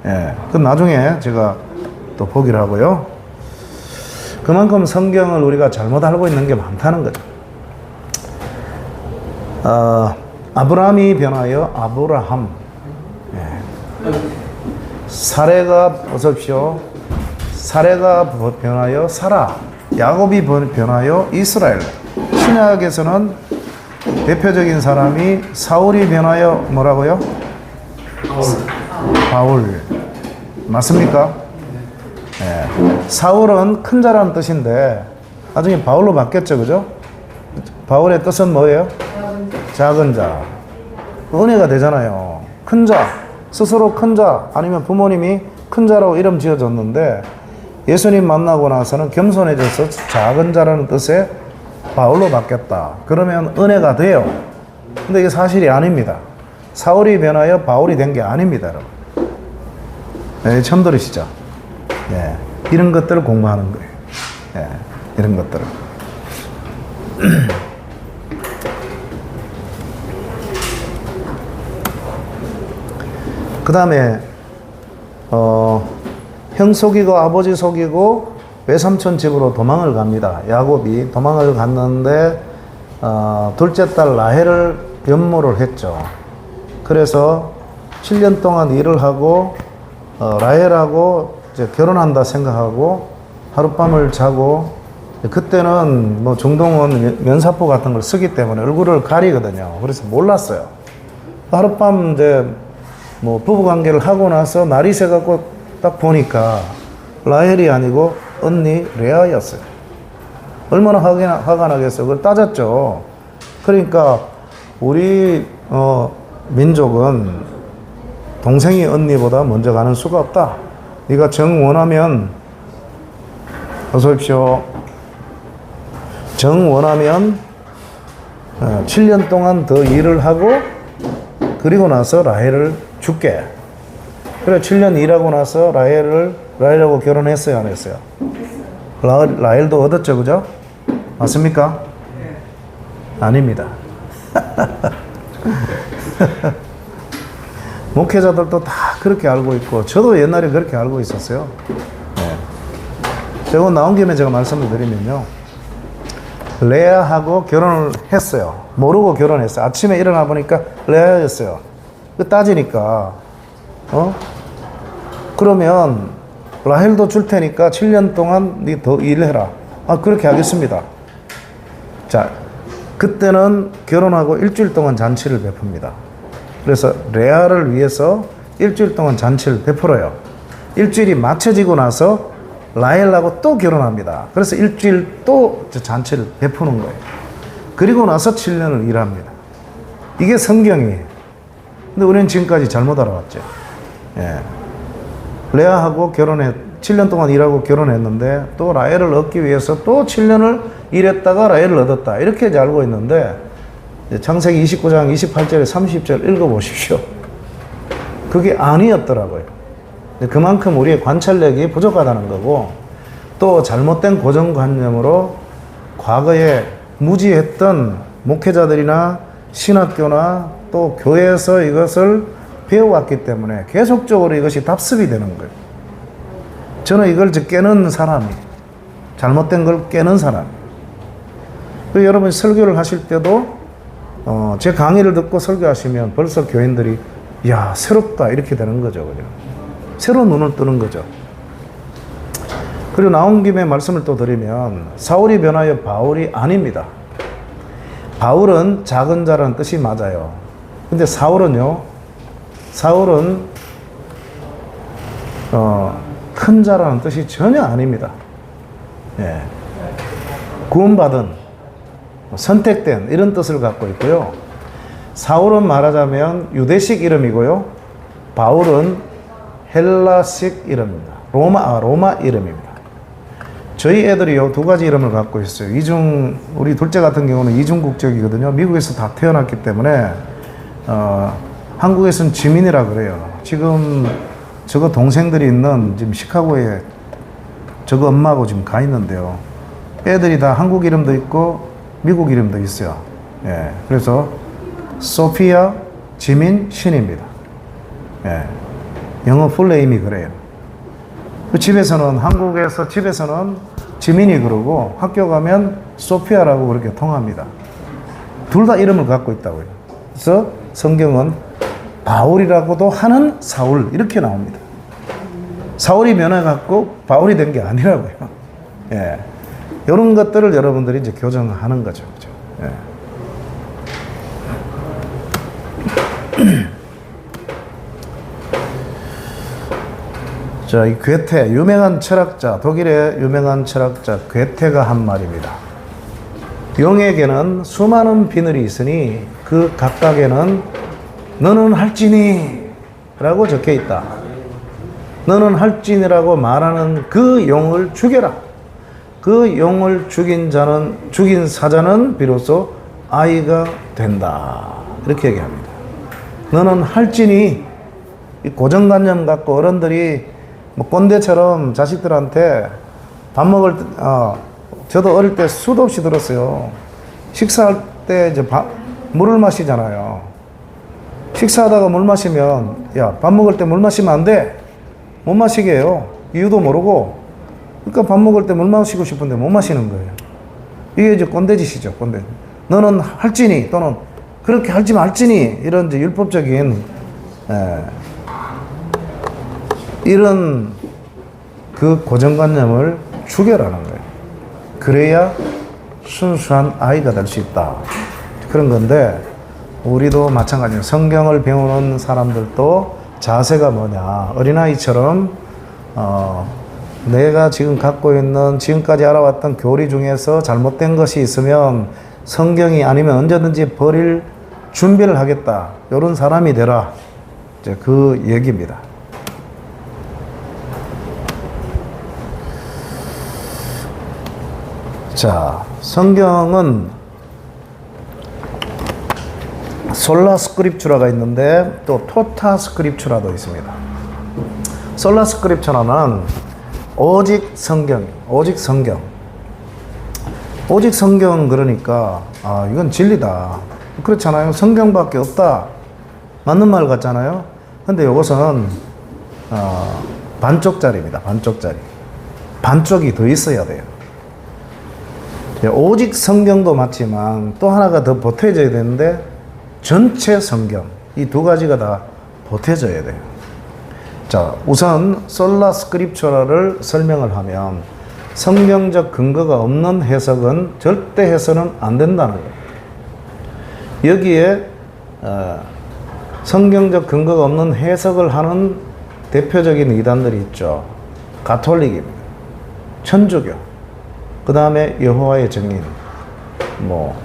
예. 그 나중에 제가 또 보기를 하고요. 그만큼 성경을 우리가 잘못 알고 있는 게 많다는 거죠. 아브라함이 변하여 아브라함. 예. 사레가 보십시오. 사레가 변하여 사라. 야곱이 변하여 이스라엘. 신약에서는 대표적인 사람이 사울이 변하여 뭐라고요? 바울. 맞습니까? 네. 사울은 큰 자라는 뜻인데 나중에 바울로 바뀌었죠, 그죠? 바울의 뜻은 뭐예요? 작은 자. 은혜가 되잖아요. 큰 자, 스스로 큰 자, 아니면 부모님이 큰 자라고 이름 지어줬는데 예수님 만나고 나서는 겸손해져서 작은 자라는 뜻의 바울로 바뀌었다. 그러면 은혜가 돼요. 근데 이게 사실이 아닙니다. 사울이 변하여 바울이 된 게 아닙니다, 여러분. 네, 처음 들으시죠? 네, 이런 것들을 공부하는 거예요. 네, 이런 것들을. 그 다음에 형 속이고 아버지 속이고 외삼촌 집으로 도망을 갑니다. 야곱이 도망을 갔는데 둘째 딸 라헬을 변모를 했죠. 그래서 7년 동안 일을 하고 라헬하고 이제 결혼한다 생각하고 하룻밤을 자고, 그때는 뭐 중동은 면사포 같은 걸 쓰기 때문에 얼굴을 가리거든요. 그래서 몰랐어요. 하룻밤 이제 뭐 부부관계를 하고 나서 날이 새갖고 딱 보니까 라헬이 아니고 언니 레아였어요. 얼마나 화가 나겠어요. 그걸 따졌죠. 그러니까 우리 민족은 동생이 언니보다 먼저 가는 수가 없다. 네가 정 원하면, 어서 오십시오. 정 원하면 7년 동안 더 일을 하고 그리고 나서 라헬을 줄게. 그래 7년 일하고 나서 라헬하고 결혼했어요, 안 했어요? 라헬도 얻었죠, 그죠? 맞습니까? 아닙니다. 목회자들도 다 그렇게 알고 있고 저도 옛날에 그렇게 알고 있었어요. 네. 제가 나온 김에 제가 말씀을 드리면요, 레아하고 결혼을 했어요. 모르고 결혼했어요. 아침에 일어나 보니까 레아였어요. 따지니까 그러면 라헬도 줄 테니까 7년 동안 네 더 일해라. 그렇게 하겠습니다. 자, 그때는 결혼하고 일주일 동안 잔치를 베풉니다. 그래서 레아를 위해서 일주일 동안 잔치를 베풀어요. 일주일이 마쳐지고 나서 라헬하고 또 결혼합니다. 그래서 일주일 또 잔치를 베푸는 거예요. 그리고 나서 7년을 일합니다. 이게 성경이에요. 근데 우리는 지금까지 잘못 알아왔죠. 예. 레아하고 7년 동안 일하고 결혼했는데 또 라헬을 얻기 위해서 또 7년을 일했다가 라헬을 얻었다. 이렇게 이제 알고 있는데 창세기 29장 28절에 30절 읽어보십시오. 그게 아니었더라고요. 그만큼 우리의 관찰력이 부족하다는 거고 또 잘못된 고정관념으로 과거에 무지했던 목회자들이나 신학교나 또 교회에서 이것을 배워왔기 때문에 계속적으로 이것이 답습이 되는 거예요. 저는 이걸 깨는 사람이에요. 잘못된 걸 깨는 사람이에요. 그리고 여러분 설교를 하실 때도 제 강의를 듣고 설교하시면 벌써 교인들이 야 새롭다 이렇게 되는 거죠. 그죠? 새로운 눈을 뜨는 거죠. 그리고 나온 김에 말씀을 또 드리면 사울이 변하여 바울이 아닙니다. 바울은 작은 자라는 뜻이 맞아요. 근데 사울은 큰 자라는 뜻이 전혀 아닙니다. 예. 구원받은, 선택된 이런 뜻을 갖고 있고요. 사울은 말하자면 유대식 이름이고요. 바울은 헬라식 이름입니다. 로마 이름입니다. 저희 애들이요, 두 가지 이름을 갖고 있어요. 우리 둘째 같은 경우는 이중 국적이거든요. 미국에서 다 태어났기 때문에, 한국에서는 지민이라 그래요. 지금 저거 동생들이 있는 지금 시카고에 저거 엄마하고 지금 가 있는데요. 애들이 다 한국 이름도 있고 미국 이름도 있어요. 예. 그래서 소피아, 지민, 신입니다. 예. 영어 풀네임이 그래요. 한국에서 집에서는 지민이 그러고 학교 가면 소피아라고 그렇게 통합니다. 둘 다 이름을 갖고 있다고요. 그래서 성경은 바울이라고도 하는 사울 이렇게 나옵니다. 사울이 변해갖고 바울이 된 게 아니라고요. 예. 이런 것들을 여러분들이 이제 교정하는 거죠. 그죠? 예. 자, 이 괴테, 유명한 철학자, 독일의 유명한 철학자 괴테가 한 말입니다. 용에게는 수많은 비늘이 있으니 그 각각에는 너는 할지니 라고 적혀 있다. 너는 할지니라고 말하는 그 용을 죽여라. 그 용을 죽인 사자는 비로소 아이가 된다. 이렇게 얘기합니다. 너는 할지니, 이 고정관념 갖고 어른들이 꼰대처럼 자식들한테 밥 먹을 때, 저도 어릴 때 수도 없이 들었어요. 식사할 때 이제 물을 마시잖아요. 식사하다가 물 마시면, 야, 밥 먹을 때 물 마시면 안 돼. 못 마시게 해요. 이유도 모르고. 그러니까 밥 먹을 때 물 마시고 싶은데 못 마시는 거예요. 이게 이제 꼰대짓이죠, 꼰대. 너는 할지니, 또는 그렇게 할지 말지니, 이런 이제 율법적인, 이런 그 고정관념을 죽여라는 거예요. 그래야 순수한 아이가 될 수 있다. 그런 건데, 우리도 마찬가지예요. 성경을 배우는 사람들도 자세가 뭐냐. 어린아이처럼, 내가 지금 갖고 있는 지금까지 알아왔던 교리 중에서 잘못된 것이 있으면 성경이 아니면 언제든지 버릴 준비를 하겠다. 이런 사람이 되라. 이제 그 얘기입니다. 자, 성경은 솔라 스크립추라가 있는데 또 토타 스크립추라도 있습니다. 솔라 스크립추라는 오직 성경. 오직 성경 그러니까 이건 진리다. 그렇잖아요. 성경밖에 없다. 맞는 말 같잖아요. 근데 이것은 반쪽짜리입니다. 반쪽짜리. 반쪽이 더 있어야 돼요. 오직 성경도 맞지만 또 하나가 더 보태져야 되는데 전체 성경, 이 두 가지가 다 보태져야 돼요. 자, 우선 솔라 스크립처라를 설명을 하면 성경적 근거가 없는 해석은 절대 해서는 안 된다는 거예요. 여기에 성경적 근거가 없는 해석을 하는 대표적인 이단들이 있죠. 가톨릭입니다. 천주교, 그 다음에 여호와의 증인,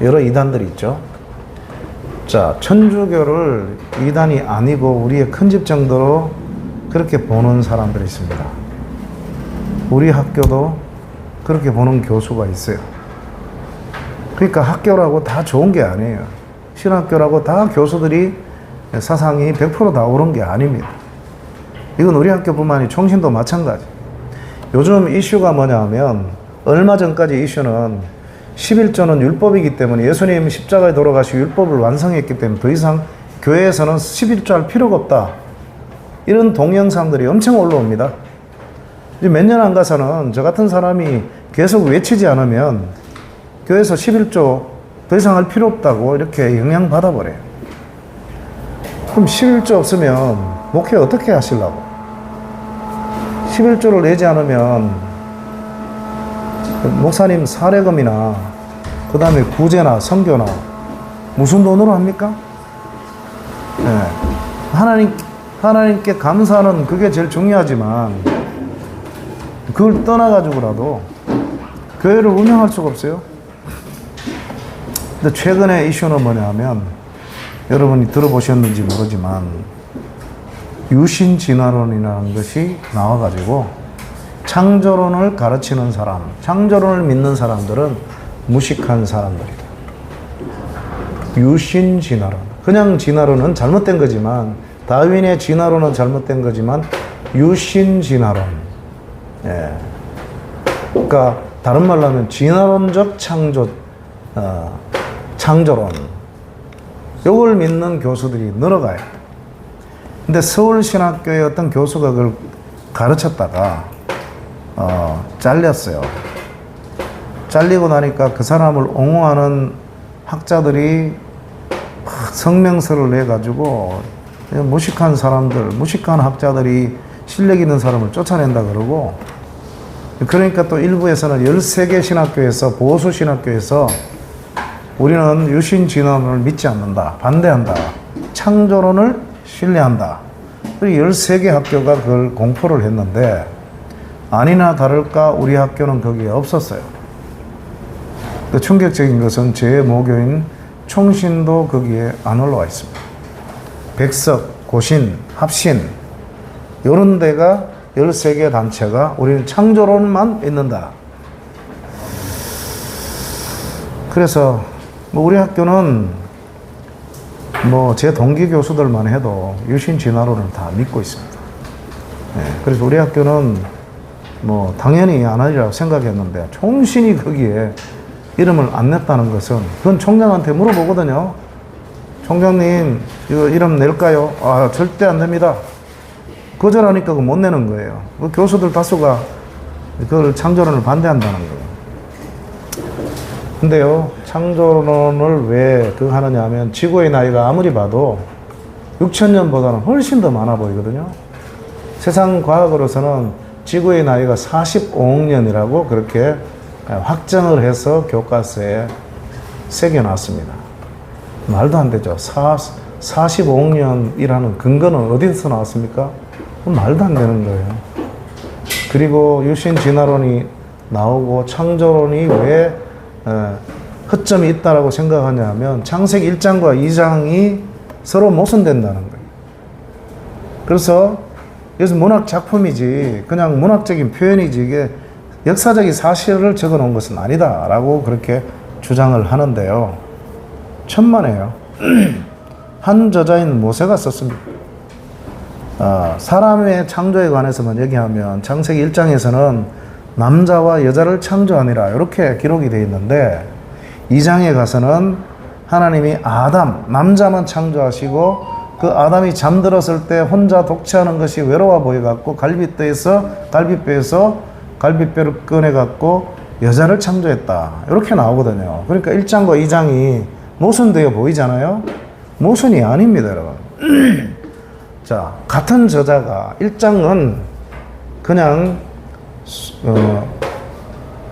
여러 이단들이 있죠. 자, 천주교를 이단이 아니고 우리의 큰 집 정도로 그렇게 보는 사람들이 있습니다. 우리 학교도 그렇게 보는 교수가 있어요. 그러니까 학교라고 다 좋은 게 아니에요. 신학교라고 다 교수들이 사상이 100%다 옳은 게 아닙니다. 이건 우리 학교뿐만 아니라 총신도 마찬가지. 요즘 이슈가 뭐냐 하면 얼마 전까지 이슈는 11조는 율법이기 때문에 예수님 십자가에 돌아가시고 율법을 완성했기 때문에 더 이상 교회에서는 11조 할 필요가 없다. 이런 동영상들이 엄청 올라옵니다. 몇 년 안 가서는 저 같은 사람이 계속 외치지 않으면 교회에서 11조 더 이상 할 필요 없다고 이렇게 영향받아 버려요. 그럼 11조 없으면 목회 어떻게 하시려고? 11조를 내지 않으면 목사님 사례금이나 그 다음에 구제나 선교나 무슨 돈으로 합니까? 네. 하나님께 감사는 그게 제일 중요하지만 그걸 떠나가지고라도 교회를 운영할 수가 없어요. 근데 최근에 이슈는 뭐냐 하면 여러분이 들어보셨는지 모르지만 유신진화론이라는 것이 나와가지고 창조론을 가르치는 사람, 창조론을 믿는 사람들은 무식한 사람들이다. 유신진화론. 그냥 진화론은 잘못된 거지만 다윈의 진화론은 잘못된 거지만 유신진화론. 예. 그러니까 다른 말로 하면 진화론적 창조론. 요걸 믿는 교수들이 늘어가요. 근데 서울신학교의 어떤 교수가 그걸 가르쳤다가 잘렸어요. 잘리고 나니까 그 사람을 옹호하는 학자들이 성명서를 내가지고 무식한 사람들, 무식한 학자들이 실력 있는 사람을 쫓아낸다 그러고, 그러니까 또 일부에서는 13개 신학교에서, 보수 신학교에서 우리는 유신진화론을 믿지 않는다, 반대한다, 창조론을 신뢰한다. 그리고 13개 학교가 그걸 공포를 했는데 아니나 다를까 우리 학교는 거기에 없었어요. 또 충격적인 것은 제 모교인 총신도 거기에 안 올라와 있습니다. 백석, 고신, 합신 이런 데가 13개 단체가 우리는 창조론만 믿는다. 그래서 우리 학교는 제 동기 교수들만 해도 유신진화론을 다 믿고 있습니다. 그래서 우리 학교는 당연히 안 하리라고 생각했는데 총신이 거기에 이름을 안 냈다는 것은 그건 총장한테 물어보거든요. 총장님 이거 이름 낼까요? 아, 절대 안 됩니다. 거절하니까 그거 못 내는 거예요. 그 교수들 다수가 그걸 창조론을 반대한다는 거예요. 근데요, 창조론을 왜 그거 하느냐 하면 지구의 나이가 아무리 봐도 6,000년보다는 훨씬 더 많아 보이거든요. 세상 과학으로서는 지구의 나이가 45억 년이라고 그렇게 확정을 해서 교과서에 새겨놨습니다. 말도 안 되죠. 45억 년이라는 근거는 어디서 나왔습니까? 말도 안 되는 거예요. 그리고 유신진화론이 나오고 창조론이 왜 허점이 있다라고 생각하냐 하면 창세기 1장과 2장이 서로 모순된다는 거예요. 그래서 이것은 문학 작품이지 그냥 문학적인 표현이지 이게 역사적인 사실을 적어 놓은 것은 아니다라고 그렇게 주장을 하는데요. 천만에요. 한 저자인 모세가 썼습니다. 사람의 창조에 관해서만 얘기하면 창세기 1장에서는 남자와 여자를 창조하니라 이렇게 기록이 되어 있는데 2장에 가서는 하나님이 아담, 남자만 창조하시고 그 아담이 잠들었을 때 혼자 독채하는 것이 외로워 보여갖고 갈비뼈에서 갈비뼈를 꺼내갖고 여자를 창조했다 이렇게 나오거든요. 그러니까 1장과 2장이 모순되어 보이잖아요. 모순이 아닙니다, 여러분. 자, 같은 저자가 1장은 그냥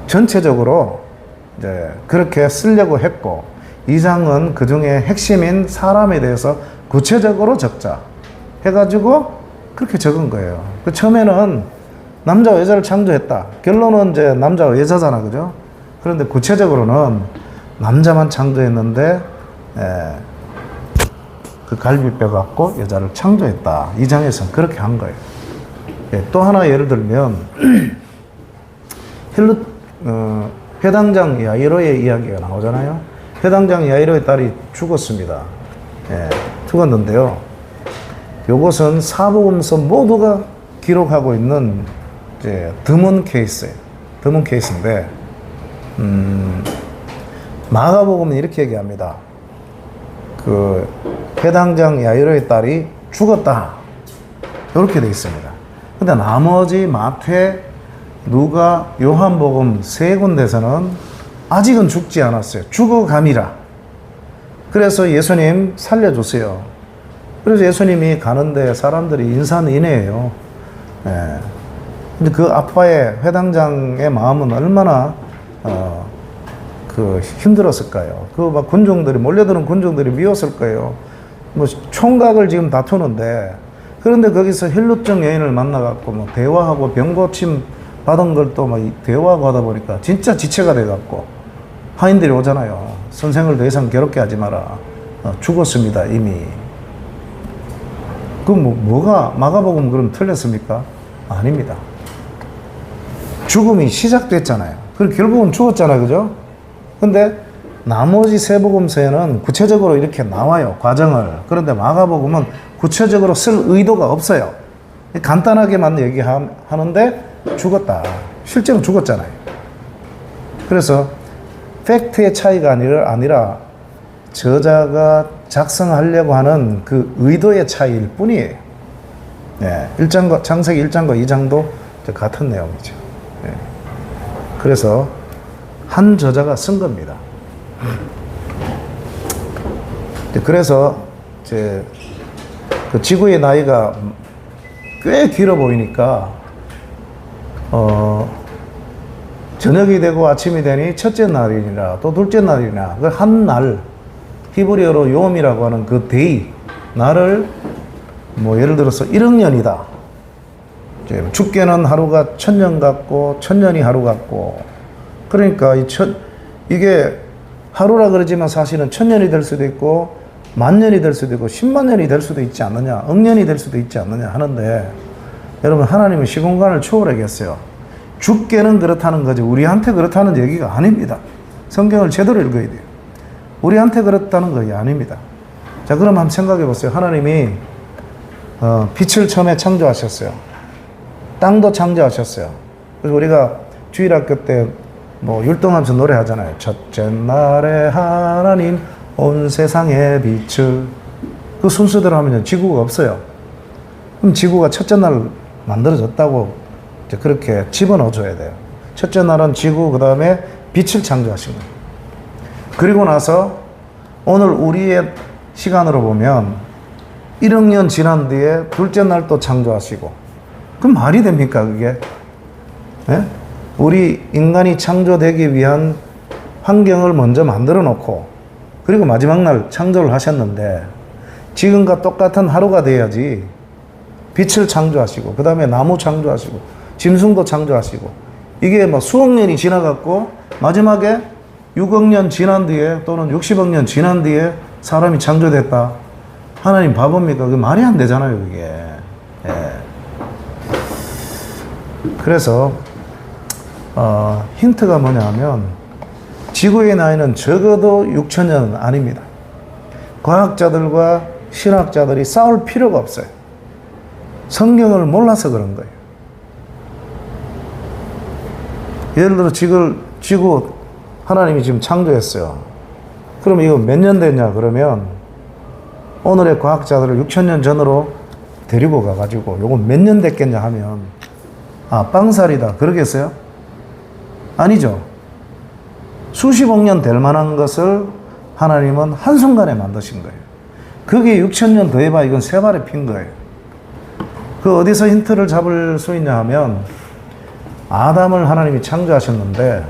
전체적으로 이제 그렇게 쓰려고 했고 2장은 그 중에 핵심인 사람에 대해서 구체적으로 적자 해가지고 그렇게 적은 거예요. 그 처음에는 남자와 여자를 창조했다. 결론은 이제 남자와 여자잖아, 그죠? 그런데 구체적으로는 남자만 창조했는데 그 갈비뼈 갖고 여자를 창조했다. 이 장에서는 그렇게 한 거예요. 예, 또 하나 예를 들면 회당장 야이로의 이야기가 나오잖아요. 회당장 야이로의 딸이 죽었습니다. 예, 죽었는데요. 요것은 사복음서 모두가 기록하고 있는 이제 드문 케이스예요. 드문 케이스인데 마가복음은 이렇게 얘기합니다. 그 회당장 야이로의 딸이 죽었다. 이렇게 되어 있습니다. 근데 나머지 마태, 누가, 요한복음 세 군데서는 아직은 죽지 않았어요. 죽어감이라. 그래서 예수님 살려주세요. 그래서 예수님이 가는데 사람들이 인산인해예요. 예. 근데 그 아빠의 회당장의 마음은 얼마나 힘들었을까요? 그 막 군중들이 몰려드는 군중들이 미웠을 거예요. 뭐 총각을 지금 다투는데, 그런데 거기서 힐루증 여인을 만나갖고 뭐 대화하고 병고침 받은 걸 또 막 대화하고 하다 보니까 진짜 지체가 돼갖고 하인들이 오잖아요. 선생을 더 이상 괴롭게 하지 마라. 죽었습니다 이미. 그 뭐가 마가복음 그럼 틀렸습니까? 아닙니다. 죽음이 시작됐잖아요. 그리고 결국은 죽었잖아요, 그죠? 근데 나머지 세 복음서에는 구체적으로 이렇게 나와요, 과정을. 그런데 마가복음은 구체적으로 쓸 의도가 없어요. 간단하게만 얘기하는데 죽었다. 실제로 죽었잖아요. 그래서 팩트의 차이가 아니라 저자가 작성하려고 하는 그 의도의 차이일 뿐이에요. 네, 창세기 1장과 2장도 같은 내용이죠. 네. 그래서 한 저자가 쓴 겁니다. 그래서 이제 그 지구의 나이가 꽤 길어 보이니까 저녁이 되고 아침이 되니 첫째 날이나 또 둘째 날이나 그 한 날, 히브리어로 요음이라고 하는 그 데이, 날을 뭐 예를 들어서 1억 년이다. 죽게는 하루가 1000년 같고 1000년이 하루 같고, 그러니까 이게 하루라 그러지만 사실은 1000년이 될 수도 있고 10,000년이 될 수도 있고 100,000년이 될 수도 있지 않느냐, 억년이 될 수도 있지 않느냐 하는데, 여러분 하나님은 시공간을 초월하겠어요. 죽게는 그렇다는 거지 우리한테 그렇다는 얘기가 아닙니다. 성경을 제대로 읽어야 돼요. 우리한테 그렇다는 것이 아닙니다. 자, 그럼 한번 생각해 보세요. 하나님이 빛을 처음에 창조하셨어요. 땅도 창조하셨어요. 그래서 우리가 주일학교 때 뭐 율동하면서 노래하잖아요. 첫째 날에 하나님 온 세상의 빛을. 그 순서대로 하면 지구가 없어요. 그럼 지구가 첫째 날 만들어졌다고 이제 그렇게 집어넣어줘야 돼요. 첫째 날은 지구, 그 다음에 빛을 창조하신 거예요. 그리고 나서 오늘 우리의 시간으로 보면 1억 년 지난 뒤에 둘째 날 또 창조하시고, 그럼 말이 됩니까 그게? 네? 우리 인간이 창조되기 위한 환경을 먼저 만들어 놓고 그리고 마지막 날 창조를 하셨는데, 지금과 똑같은 하루가 돼야지 빛을 창조하시고 그 다음에 나무 창조하시고 짐승도 창조하시고, 이게 뭐 수억 년이 지나갔고 마지막에 6억 년 지난 뒤에 또는 60억 년 지난 뒤에 사람이 창조됐다. 하나님 바보입니까? 그게 말이 안 되잖아요 그게. 예. 그래서 힌트가 뭐냐 하면 지구의 나이는 적어도 6,000년은 아닙니다. 과학자들과 신학자들이 싸울 필요가 없어요. 성경을 몰라서 그런 거예요. 예를 들어 지구 하나님이 지금 창조했어요. 그럼 이거 몇 년 됐냐 그러면 오늘의 과학자들을 6,000년 전으로 데리고 가가지고 요거 몇 년 됐겠냐 하면 빵살이다 그러겠어요? 아니죠. 수십억 년 될 만한 것을 하나님은 한순간에 만드신 거예요. 그게 6,000년 더 해봐 이건 세 발에 핀 거예요. 그 어디서 힌트를 잡을 수 있냐 하면 아담을 하나님이 창조하셨는데,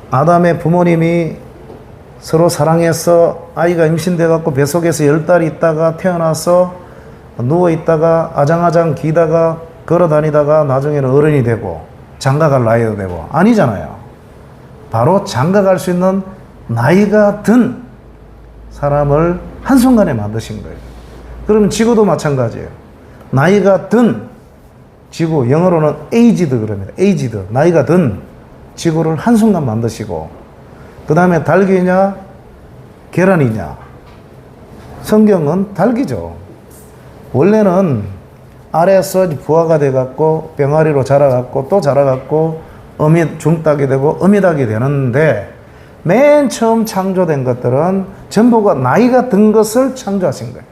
아담의 부모님이 서로 사랑해서 아이가 임신돼 갖고 뱃속에서 10달이 있다가 태어나서 누워 있다가 아장아장 기다가 걸어 다니다가 나중에는 어른이 되고 장가갈 나이도 되고, 아니잖아요. 바로 장가갈 수 있는 나이가 든 사람을 한순간에 만드신 거예요. 그러면 지구도 마찬가지예요. 나이가 든 지구, 영어로는 aged 그럽니다. aged, 나이가 든 지구를 한순간 만드시고, 그 다음에 닭이냐 계란이냐. 성경은 닭이죠. 원래는 아래에서 부화가 돼갖고 병아리로 자라갖고 또 자라갖고 중닭이 되고 어미닭이 되는데, 맨 처음 창조된 것들은 전부가 나이가 든 것을 창조하신 거예요.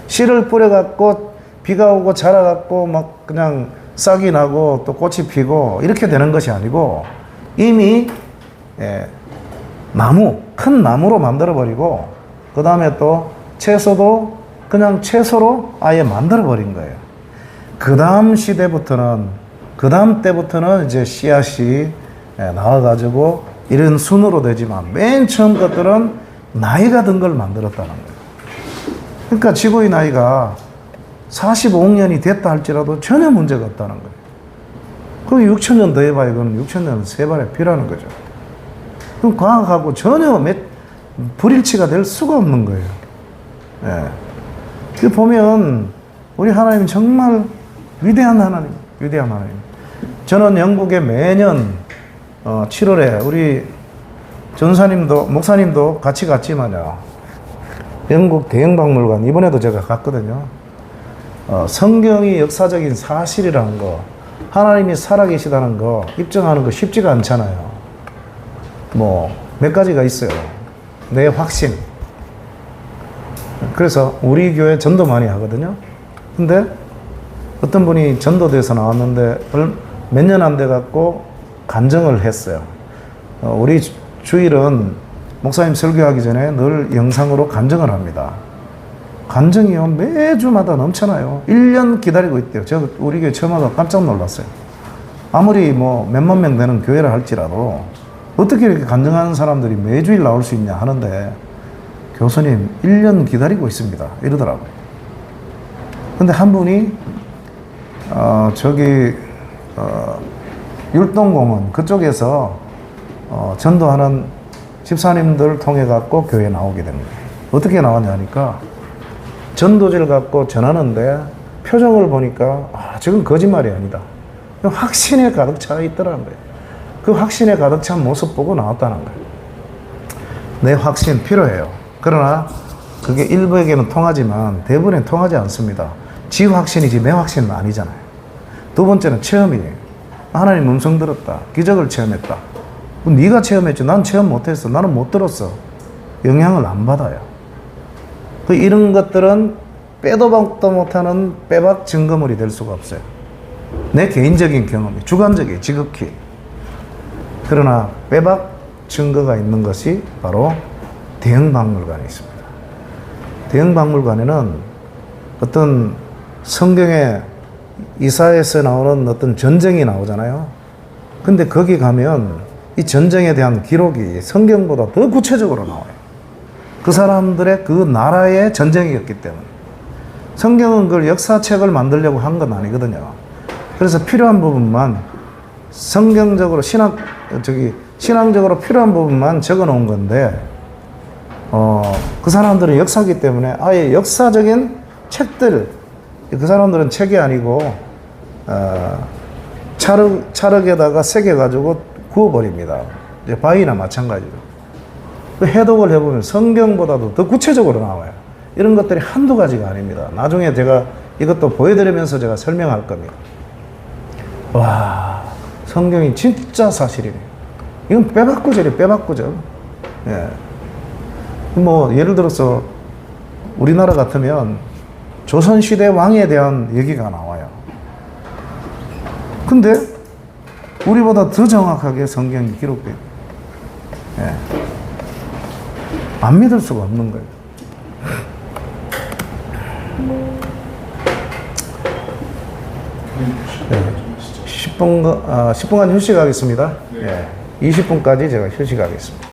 씨를 뿌려갖고 비가 오고 자라갖고 막 그냥 싹이 나고 또 꽃이 피고 이렇게 되는 것이 아니고, 이미 나무, 큰 나무로 만들어버리고, 그 다음에 또 채소도 그냥 채소로 아예 만들어버린 거예요. 그 다음 시대부터는, 그 다음 때부터는 이제 씨앗이 나와가지고 이런 순으로 되지만, 맨 처음 것들은 나이가 든 걸 만들었다는 거예요. 그러니까 지구의 나이가 45억 년이 됐다 할지라도 전혀 문제가 없다는 거예요. 그 6,000년 더 해봐야 이거는 6,000년 세 발에 피라는 거죠. 그럼 과학하고 전혀 불일치가 될 수가 없는 거예요. 예. 그 보면 우리 하나님 정말 위대한 하나님, 위대한 하나님. 저는 영국에 매년 7월에 우리 전사님도 목사님도 같이 갔지만요, 영국 대형박물관 이번에도 제가 갔거든요. 성경이 역사적인 사실이라는 거, 하나님이 살아계시다는 거 입증하는 거 쉽지가 않잖아요. 뭐 몇 가지가 있어요. 내 확신. 그래서 우리 교회 전도 많이 하거든요. 근데 어떤 분이 전도돼서 나왔는데 몇 년 안 돼 갖고 간증을 했어요. 우리 주일은 목사님 설교하기 전에 늘 영상으로 간증을 합니다. 간증이요, 매주마다 넘쳐나요. 1년 기다리고 있대요. 제가 우리 교회 처음 와서 깜짝 놀랐어요. 아무리 뭐 몇만 명 되는 교회를 할지라도 어떻게 이렇게 간증하는 사람들이 매주일 나올 수 있냐 하는데, 교수님 1년 기다리고 있습니다 이러더라고요. 근데 한 분이 율동공원 그쪽에서 전도하는 집사님들 통해 갖고 교회에 나오게 된 거예요. 어떻게 나왔냐 하니까, 전도지를 갖고 전하는데 표정을 보니까 지금 거짓말이 아니다, 확신에 가득 차 있더라는 거예요. 그 확신에 가득 찬 모습 보고 나왔다는 거예요. 내 확신 필요해요. 그러나 그게 일부에게는 통하지만 대부분은 통하지 않습니다. 지 확신이지 내 확신은 아니잖아요. 두 번째는 체험이에요. 하나님 음성 들었다, 기적을 체험했다. 네가 체험했지, 난 체험 못했어, 나는 못 들었어. 영향을 안 받아요. 이런 것들은 빼도 박도 못하는 빼박 증거물이 될 수가 없어요. 내 개인적인 경험이 주관적이에요, 지극히. 그러나 빼박 증거가 있는 것이 바로 대형박물관에 있습니다. 대형박물관에는 어떤 성경에 이사야에서 나오는 어떤 전쟁이 나오잖아요. 근데 거기 가면 이 전쟁에 대한 기록이 성경보다 더 구체적으로 나와요. 그 사람들의 그 나라의 전쟁이었기 때문에. 성경은 그걸 역사책을 만들려고 한 건 아니거든요. 그래서 필요한 부분만 성경적으로 신앙적으로 필요한 부분만 적어 놓은 건데, 그 사람들은 역사기 때문에 아예 역사적인 책들, 그 사람들은 책이 아니고 찰흙에다가 새겨가지고 구워버립니다. 이제 바위나 마찬가지로. 그 해독을 해보면 성경보다도 더 구체적으로 나와요. 이런 것들이 한두 가지가 아닙니다. 나중에 제가 이것도 보여드리면서 제가 설명할 겁니다. 와, 성경이 진짜 사실이네요. 이건 빼박구절이에요, 빼박구절. 예. 뭐 예를 들어서 우리나라 같으면 조선시대 왕에 대한 얘기가 나와요. 근데 우리보다 더 정확하게 성경이 기록돼요. 예. 안 믿을 수가 없는 거예요. 네. 10분간 휴식하겠습니다. 네. 20분까지 제가 휴식하겠습니다.